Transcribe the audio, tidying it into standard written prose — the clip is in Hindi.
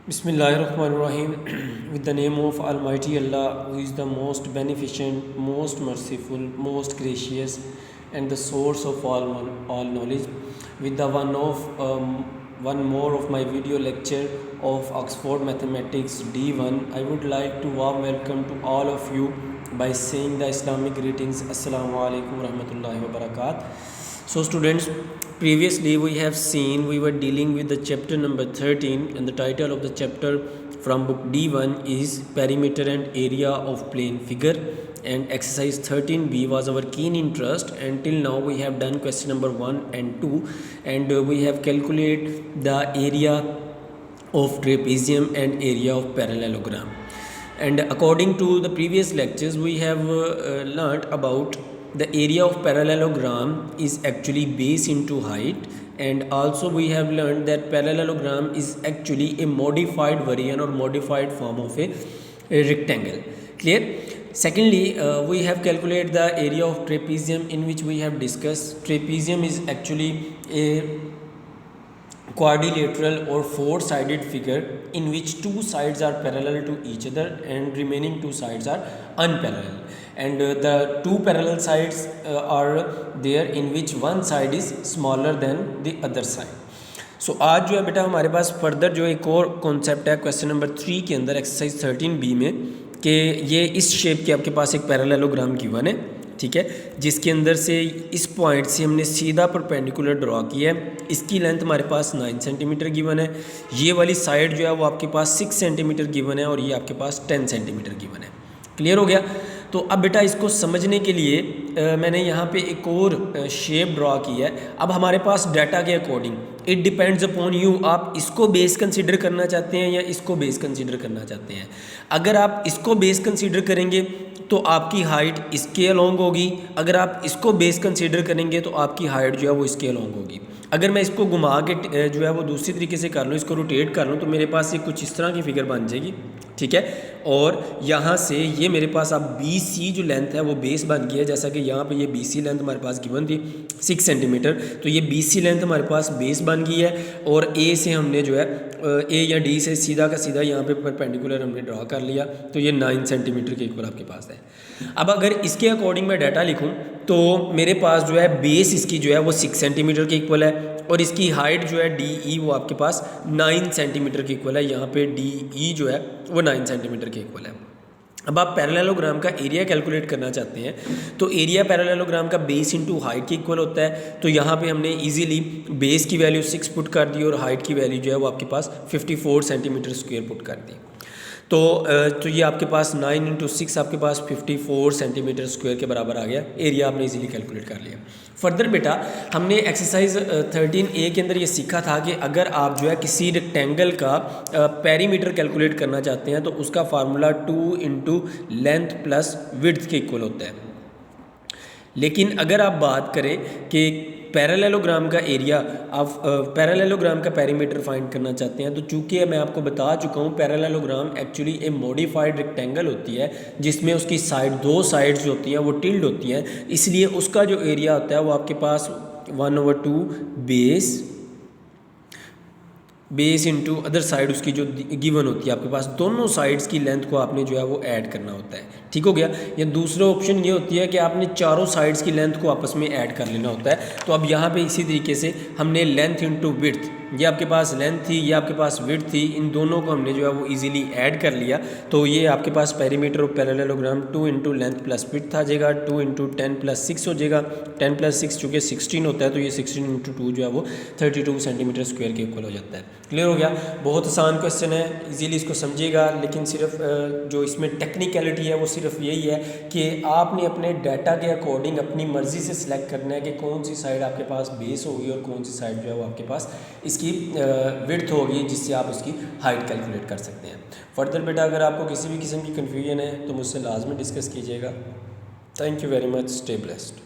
Bismillahirrahmanirrahim. With the name of Almighty Allah, who is the most beneficent, most merciful, most gracious, and the source of all knowledge. With the one more of my video lecture of Oxford Mathematics D1, I would like to warm welcome to all of you by saying the Islamic greetings. Assalamu alaikum warahmatullahi wabarakatuh. So students, previously we have seen we were dealing with the chapter number 13, and the title of the chapter from book D1 is Perimeter and Area of Plane Figure, and exercise 13b was our keen interest. Until now we have done question number 1 and 2, and we have calculated the area of trapezium and area of parallelogram. And according to the previous lectures, we have learnt about the area of parallelogram is actually base into height, and also we have learned that parallelogram is actually a modified variant or modified form of a rectangle. Clear? Secondly, we have calculated the area of trapezium, in which we have discussed trapezium is actually a quadrilateral or four-sided figure in which two sides are parallel to each other and remaining two sides are unparallel, and the two parallel sides are there in which one side is smaller than the other side. सो आज जो है बेटा हमारे पास फर्दर जो एक और कॉन्सेप्ट है क्वेश्चन नंबर 3 के अंदर एक्सरसाइज 13b में, कि ये इस शेप के आपके पास एक पैरेललोग्राम गिवन है, ठीक है, जिसके अंदर से इस पॉइंट से हमने सीधा परपेंडिकुलर ड्रॉ किया है. इसकी लेंथ हमारे पास 9 सेंटीमीटर गिवन है. ये वाली साइड जो है वो आपके पास 6 सेंटीमीटर गिवन है और ये आपके पास 10 सेंटीमीटर गिवन है. क्लियर हो गया? तो अब बेटा इसको समझने के लिए मैंने यहाँ पे एक और शेप ड्रॉ किया है. अब हमारे पास डाटा के according it depends upon you, आप इसको बेस कंसीडर करना चाहते हैं या इसको बेस कंसीडर करना चाहते हैं. अगर आप इसको बेस कंसीडर करेंगे तो आपकी हाइट इसके अलोंग होगी. अगर आप इसको बेस कंसीडर करेंगे तो आपकी हाइट जो है वो इसके अलोंग होगी. अगर मैं इसको घुमा के जो है वो दूसरी तरीके से कर लूँ, इसको रोटेट कर लूँ, तो मेरे पास ये कुछ इस तरह की फिगर बन जाएगी, ठीक है. और यहाँ से ये मेरे पास अब BC जो लेंथ है वो बेस बन गया है. जैसा कि यहाँ पे ये BC लेंथ हमारे पास गिवन थी 6 सेंटीमीटर, तो ये BC लेंथ हमारे पास बेस बन गई है. और A से हमने जो है A या D से सीधा का सीधा यहाँ पे परपेंडिकुलर हमने ड्रॉ कर लिया, तो ये 9 सेंटीमीटर के इक्वल आपके पास है. अब अगर इसके अकॉर्डिंग मैं डाटा लिखूँ तो मेरे पास जो है बेस इसकी जो है वो 6 सेंटीमीटर के इक्वल है और इसकी हाइट जो है DE वो आपके पास 9 सेंटीमीटर के इक्वल है. यहाँ पे DE जो है वो 9 सेंटीमीटर के इक्वल है. अब आप पैरेललोग्राम का एरिया कैलकुलेट करना चाहते हैं तो एरिया पैरेललोग्राम का बेस इंटू हाइट के इक्वल होता है. तो यहाँ पे हमने इजीली बेस की वैल्यू 6 पुट कर दी और हाइट की वैल्यू जो है वो आपके पास 54 सेंटीमीटर स्क्वायर पुट कर दी. तो ये आपके पास 9 इंटू 6 आपके पास 54 सेंटीमीटर स्क्वायर के बराबर आ गया. एरिया आपने इजीली कैलकुलेट कर लिया. फर्दर बेटा हमने एक्सरसाइज 13A के अंदर ये सीखा था कि अगर आप जो है किसी रेक्टेंगल का पेरीमीटर कैलकुलेट करना चाहते हैं तो उसका formula 2 into length plus width के इक्वल होता है. लेकिन अगर आप बात करें कि पैरेललोग्राम का एरिया, आप पैरेललोग्राम का पेरीमीटर फाइंड करना चाहते हैं, तो चूंकि मैं आपको बता चुका हूँ पैरेललोग्राम एक्चुअली ए मॉडिफाइड रेक्टेंगल होती है जिसमें उसकी दो साइड्स जो होती हैं वो टिल्ड होती हैं, इसलिए उसका जो एरिया होता है वो आपके पास 1/2 बेस इंटू अदर साइड उसकी जो गिवन होती है आपके पास, दोनों साइड्स की लेंथ को आपने जो है वो ऐड करना होता है. ठीक हो गया? या दूसरा ऑप्शन ये होती है कि आपने चारों साइड्स की लेंथ को आपस में ऐड कर लेना होता है. तो अब यहाँ पे इसी तरीके से हमने लेंथ इंटू विड्थ, ये आपके पास लेंथ थी, ये आपके पास विड्थ थी, इन दोनों को हमने जो है वो इजीली ऐड कर लिया. तो ये आपके पास perimeter of parallelogram 2 into length plus width आ जाएगा. 2 इंटू 10 प्लस 6 हो जाएगा. 10 प्लस 6 चूँकि 16 होता है तो ये 16 इंटू 2 जो है वो 32 सेंटीमीटर स्क्वायर के इक्वल हो जाता है. क्लियर हो गया? बहुत आसान क्वेश्चन है, इजीली इसको समझिएगा. लेकिन सिर्फ जो इसमें टेक्निकलिटी है वो सिर्फ यही है कि आपने अपने डाटा के अकॉर्डिंग अपनी मर्ज़ी से सिलेक्ट करना है कि कौन सी साइड आपके पास बेस होगी और कौन सी साइड जो है वो आपके पास इसकी विड्थ होगी, जिससे आप उसकी हाइट कैलकुलेट कर सकते हैं. फर्दर बेटा अगर आपको किसी भी किस्म की कन्फ्यूजन है तो मुझसे लाजमी डिस्कस कीजिएगा. Thank you very much. Stay blessed.